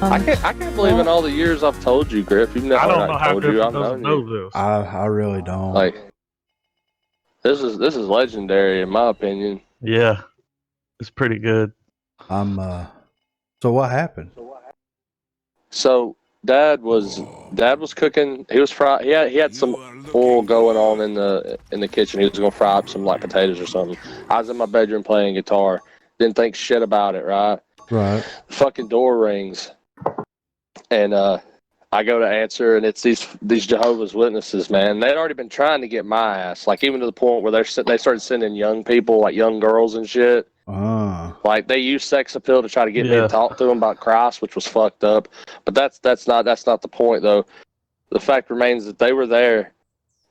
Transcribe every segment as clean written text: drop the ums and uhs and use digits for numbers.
I can't believe in all the years I've told you, Griff. You've never I don't know how told you Griffin I've doesn't known know you. this. I really don't. Like this is legendary in my opinion. Yeah, it's pretty good. I'm so what happened? So dad was cooking. He was fry. He had some oil going on in the kitchen. He was gonna fry up some like potatoes or something. I was in my bedroom playing guitar. Didn't think shit about it. Right. Right. The fucking door rings, and I go to answer, and it's these Jehovah's Witnesses, man. They'd already been trying to get my ass, like even to the point where they started sending young people, like young girls and shit. Like they used sex appeal to try to get me to talk to them about Christ, which was fucked up. But that's not the point though. The fact remains that they were there,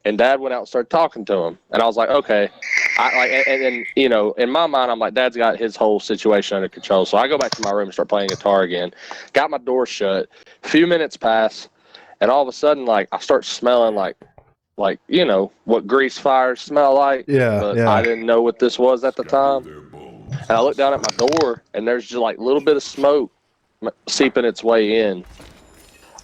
and Dad went out and started talking to them, and I was like, okay, and then in my mind I'm like, Dad's got his whole situation under control. So I go back to my room and start playing guitar again. Got my door shut. A few minutes pass, and all of a sudden like I start smelling like what grease fires smell like. Yeah. But Yeah. I didn't know what this was at the time. And I look down at my door, and there's just like a little bit of smoke seeping its way in.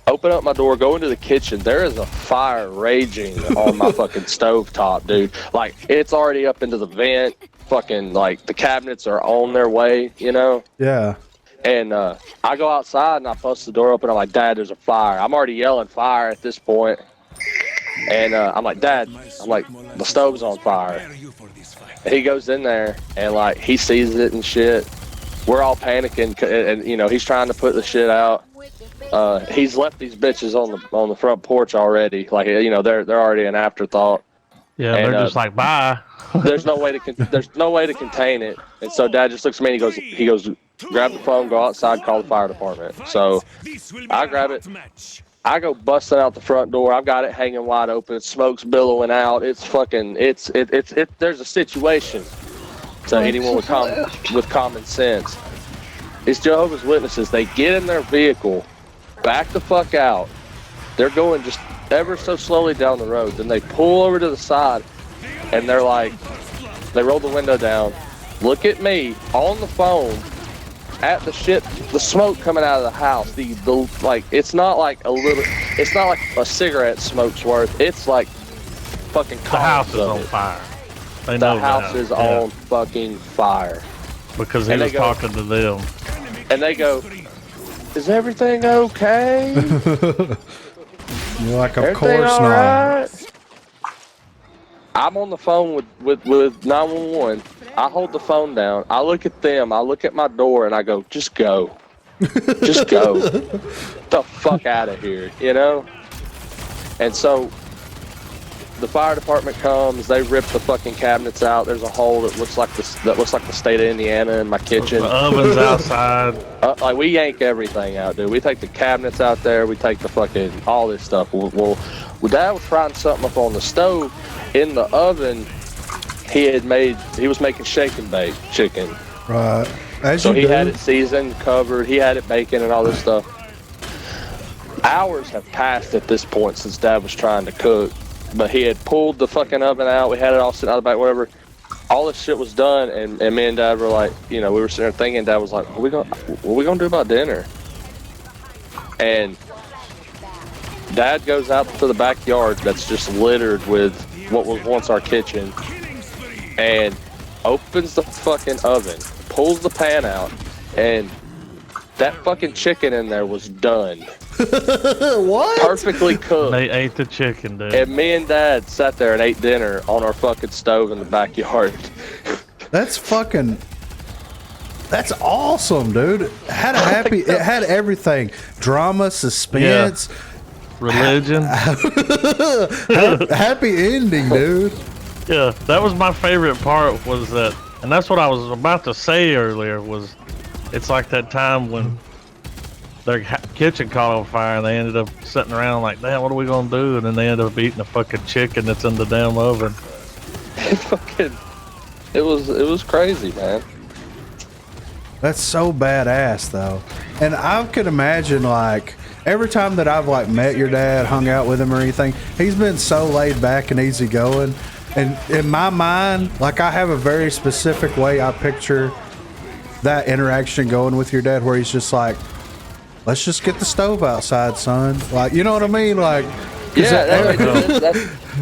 Open up my door, go into the kitchen. There is a fire raging on my fucking stovetop, dude. Like, it's already up into the vent. Fucking, like, the cabinets are on their way, Yeah. And I go outside, and I bust the door open. I'm like, Dad, there's a fire. I'm already yelling fire at this point. And I'm like, Dad, the stove's on fire. And he goes in there, and, like, he sees it and shit. We're all panicking, and he's trying to put the shit out. He's left these bitches on the front porch already. Like, they're already an afterthought. Yeah, And, they're just like, bye. there's no way to contain it. And so Dad just looks at me and he goes, grab the phone, go outside, call the fire department. So I grab it. I go busting out the front door. I've got it hanging wide open. Smoke's billowing out. It's fucking. There's a situation. To anyone with common sense, these Jehovah's Witnesses, they get in their vehicle, back the fuck out. They're going just ever so slowly down the road. Then they pull over to the side, and they're like, they roll the window down, look at me on the phone. At the smoke coming out of the house, it's not like a cigarette smoke's worth. It's like fucking the house is on fire. They know the house is on fucking fire because he was talking to them. And they go, "Is everything okay?" You're like, of everything course not. Right? I'm on the phone with 911. I hold the phone down. I look at them. I look at my door, and I go, "Just go, just go, the fuck out of here," And so the fire department comes. They rip the fucking cabinets out. There's a hole that looks like the state of Indiana in my kitchen. The oven's outside. Like we yank everything out, dude. We take the cabinets out there. We take the fucking all this stuff. Well, Dad was frying something up on the stove. In the oven, he was making shake and bake chicken. Right. So he had it seasoned, covered. He had it baking and all this stuff. Hours have passed at this point since Dad was trying to cook. But he had pulled the fucking oven out. We had it all sitting out the back, whatever. All this shit was done, and me and Dad were like, we were sitting there thinking. Dad was like, what we gonna do about dinner? And Dad goes out to the backyard that's just littered with what was once our kitchen, and opens the fucking oven, pulls the pan out, and that fucking chicken in there was done. What? Perfectly cooked. They ate the chicken, dude. And me and Dad sat there and ate dinner on our fucking stove in the backyard. That's awesome, dude. It had everything. Drama, suspense. Yeah. Religion. Happy ending, dude. Yeah, that was my favorite part was that, and that's what I was about to say earlier, was it's like that time when their kitchen caught on fire and they ended up sitting around like, damn, what are we gonna do? And then they ended up eating a fucking chicken that's in the damn oven. It was crazy, man. That's so badass, though. And I could imagine, like, every time that I've, like, met your dad, hung out with him or anything, he's been so laid back and easygoing. And in my mind, like, I have a very specific way I picture that interaction going with your dad, where he's just like, let's just get the stove outside, son. Like, you know what I mean? Like, Yeah,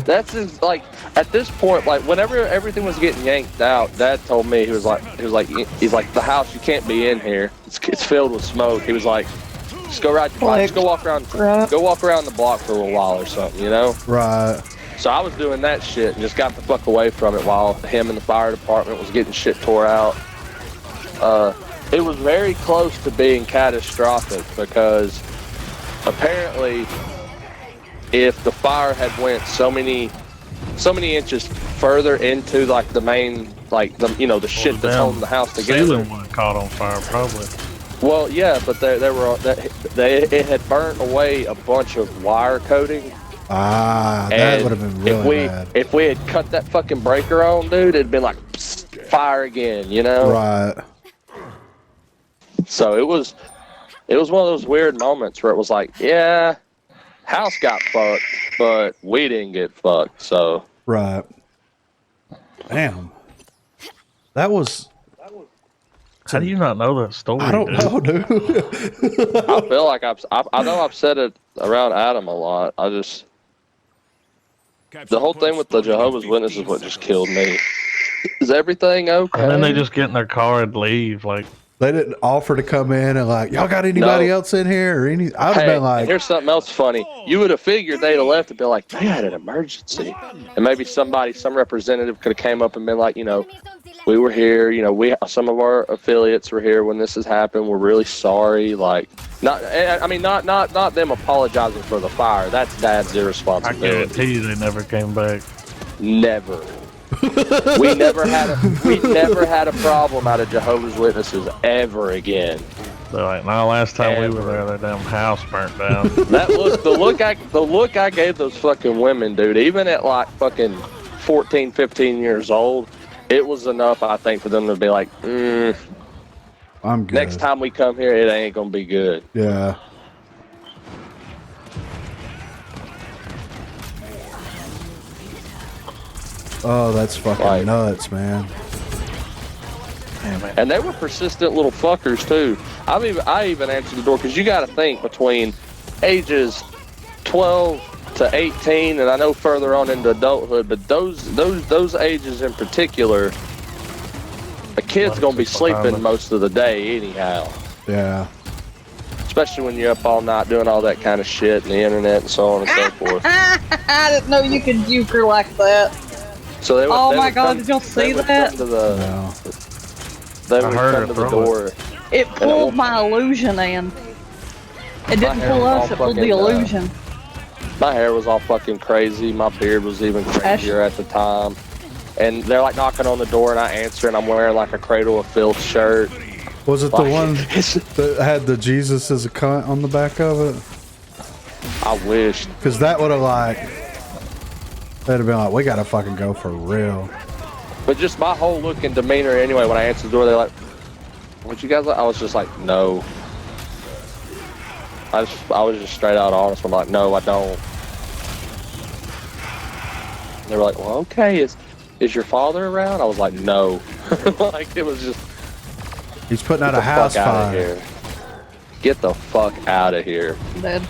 that's just, like at this point, like whenever everything was getting yanked out, Dad told me he's like the house, you can't be in here. It's filled with smoke. He was like, just go ride your bike, just go walk around the block for a little while or something, you know? Right. So I was doing that shit and just got the fuck away from it while him and the fire department was getting shit tore out. It was very close to being catastrophic because apparently if the fire had went so many inches further into like the main, like the the shit that's holding the house together, ceiling would have caught on fire probably. Well, yeah, but it had burnt away a bunch of wire coating. That would have been really bad. If we had cut that fucking breaker on, dude, it'd been like psst, fire again, you know? Right. So it was one of those weird moments where it was like, yeah, house got fucked, but we didn't get fucked. So right. Damn. That was. How do you not know that story? I don't know, dude. I feel like I know I've said it around Adam a lot. The whole thing with the Jehovah's Witnesses is what just killed me. Is everything okay? And then they just get in their car and leave. Like they didn't offer to come in and like, y'all got anybody else in here or any? I'd have been like, here's something else funny. You would have figured they'd have left and been like, they had an emergency, and maybe some representative could have came up and been like, we were here, some of our affiliates were here when this has happened. We're really sorry. Like, not them apologizing for the fire. That's Dad's irresponsibility. I guarantee you they never came back. Never. we never had a problem out of Jehovah's Witnesses ever again. They're like, no, last time we were there, their damn house burnt down. the look I gave those fucking women, dude, even at like fucking 14, 15 years old, it was enough, I think, for them to be like, I'm good. Next time we come here, it ain't gonna be good. Yeah. Oh, that's fucking nuts, man. And they were persistent little fuckers too. I even answered the door because you got to think between ages 12 to 18, and I know further on into adulthood, but those ages in particular, a kid's gonna be sleeping most of the day anyhow. Yeah. Especially when you're up all night doing all that kind of shit and the internet and so on and so forth. I didn't know you could euchre like that. So they would, oh my god, did y'all see that? They would come to the door. It pulled my illusion in. It didn't pull us, it pulled the illusion. My hair was all fucking crazy. My beard was even crazier at the time. And they're like knocking on the door and I answer and I'm wearing like a Cradle of Filth shirt. Was it the one that had the Jesus as a cunt on the back of it? I wish. Because that would have they'd have been like, we gotta fucking go for real. But just my whole look and demeanor anyway, when I answered the door, they're like, what you guys like? I was just like, no. I was just straight out honest. I'm like, no, I don't. They were like, well, okay, is your father around? I was like, no. Like, it was just... He's putting out a house fire. Get the fuck out of here. Dead.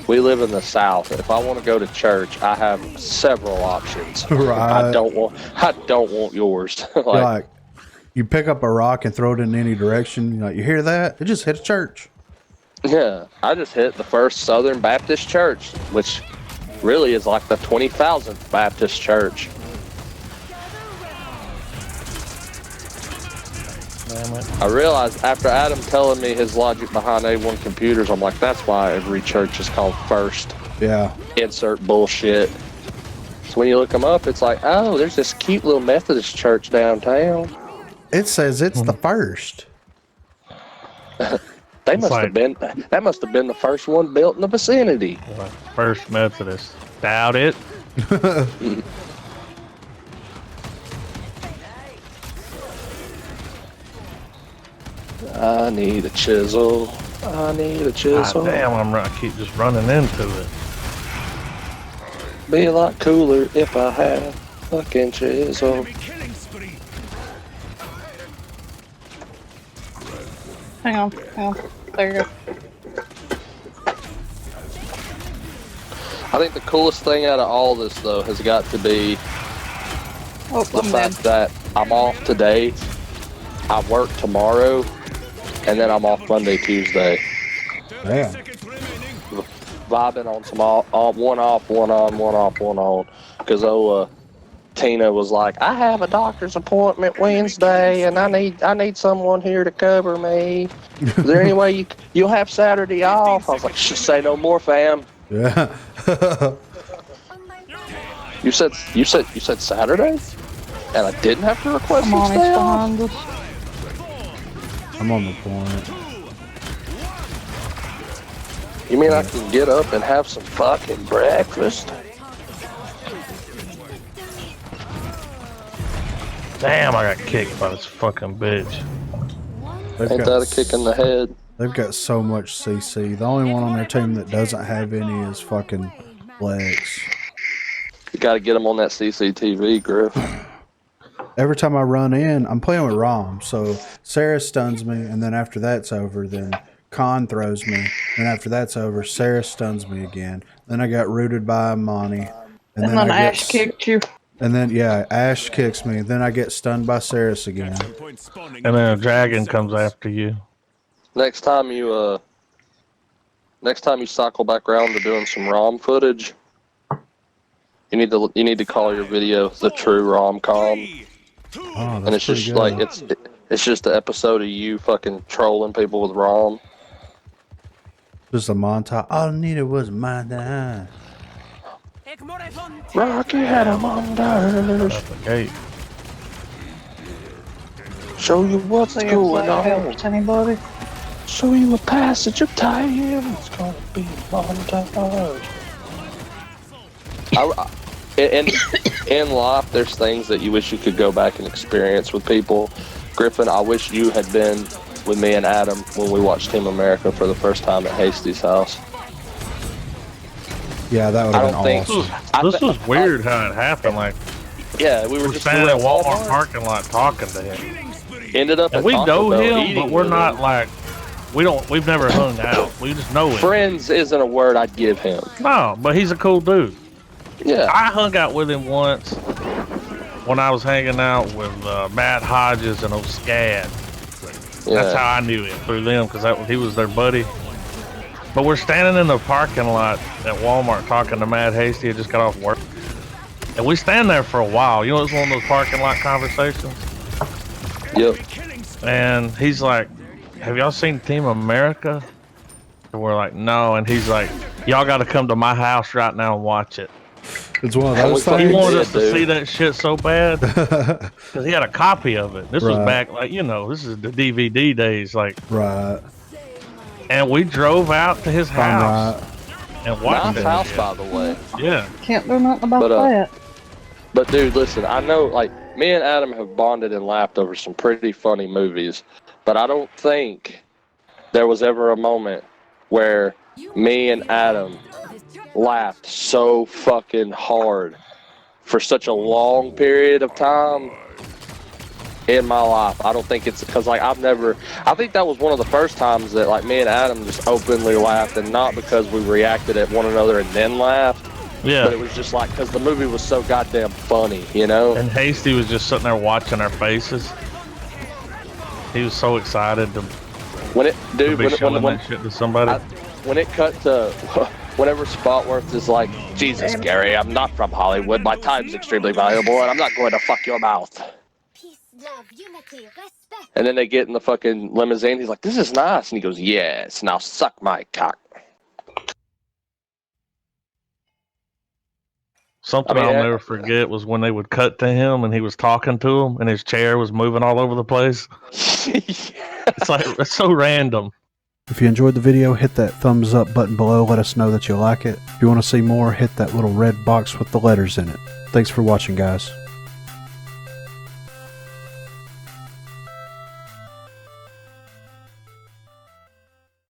We live in the South. If I want to go to church, I have several options. Right. I don't want yours. like, you pick up a rock and throw it in any direction. You're like, you hear that? It just hit a church. Yeah, I just hit the First Southern Baptist Church, which really is like the 20,000th Baptist church. I realized after Adam telling me his logic behind A1 computers, I'm like, that's why every church is called First. Yeah. Insert bullshit. So when you look them up, it's like, oh, there's this cute little Methodist church downtown. It says it's the first. That must have been the first one built in the vicinity. First Methodist. Doubt it. I need a chisel. I need a chisel. God damn, I keep just running into it. Be a lot cooler if I had a fucking chisel. Hang on. There you go. I think the coolest thing out of all this, though, has got to be Oh, the I'm dead. fact that I'm off today, I work tomorrow, and then I'm off Monday, Tuesday. Damn. Vibing on some one off, one on, one off, one on. Because Tina was like, I have a doctor's appointment Wednesday, and I need someone here to cover me. Is there any way you'll have Saturday off? I was like, say no more, fam. Yeah. You said Saturday, and I didn't have to request Come a on, it's day off. behind us. I'm on the point. You mean I can get up and have some fucking breakfast? Damn, I got kicked by this fucking bitch. Ain't that a kick in the head? They've got so much CC. The only one on their team that doesn't have any is fucking Lex. You gotta get them on that CCTV, Griff. Every time I run in, I'm playing with Raum, so Sarah stuns me, and then after that's over, then Khan throws me, and after that's over, Sarah stuns me again. Then I got rooted by Monty, And then I Ash kicked you. And then yeah, Ash kicks me. Then I get stunned by Saris again. And then a dragon comes after you. Next time you cycle back around to doing some ROM footage, you need to call your video the true Raum-Com. Oh, And that's it's just pretty like good. it's just an episode of you fucking trolling people with ROM. Just a montage. All I needed was my time. Rocky had a montage. Hey, Show you what's See if going that on. helps anybody. Show you a passage of time. It's gonna be a montage. In life, there's things that you wish you could go back and experience with people. Griffin, I wish you had been with me and Adam when we watched Team America for the first time at Hasty's house. Yeah, that would I have don't been think. awesome. this was weird how it happened. Like, Yeah, we were we're just standing at Walmart Walmart. parking lot talking to him. Ended up And at we Taco know Bell him, eating but we're with not him. like, we've never hung out. We just know him. Friends isn't a word I'd give him. No, but he's a cool dude. Yeah. I hung out with him once when I was hanging out with Matt Hodges and O'Scad. That's how I knew him, through them, because he was their buddy. But we're standing in the parking lot at Walmart talking to Matt Hasty. He just got off work. And we stand there for a while. You know, it's one of those parking lot conversations. Yep. And he's like, have y'all seen Team America? And we're like, no. And he's like, y'all got to come to my house right now and watch it. It's one of And those we He things. wanted did, us to dude. see that shit so bad because he had a copy of it. This was Right. back, like, you know, this is the DVD days, like. Right. And we drove out to his house Right. and watched Nice it. house, by the way. Yeah. Can't do nothing about But, that. But dude, listen, I know, like, me and Adam have bonded and laughed over some pretty funny movies, but I don't think there was ever a moment where me and Adam laughed so fucking hard for such a long period of time in my life. I don't think it's because, like, I think that was one of the first times that, like, me and Adam just openly laughed, and not because we reacted at one another and then laughed. Yeah. But it was just like, because the movie was so goddamn funny, you know? And Hasty was just sitting there watching our faces. He was so excited to When it, dude, be showing when that shit to somebody. when it cut to, whenever Spotworth is like, Jesus, Gary, I'm not from Hollywood. My time's extremely valuable, and I'm not going to fuck your mouth. Peace, love, unity, respect. And then they get in the fucking limousine. He's like, this is nice. And he goes, yes, now suck my cock. Something I mean, I'll never forget was when they would cut to him and he was talking to him and his chair was moving all over the place. It's like, it's so random. If you enjoyed the video, hit that thumbs up button below. Let us know that you like it. If you want to see more, hit that little red box with the letters in it. Thanks for watching, guys.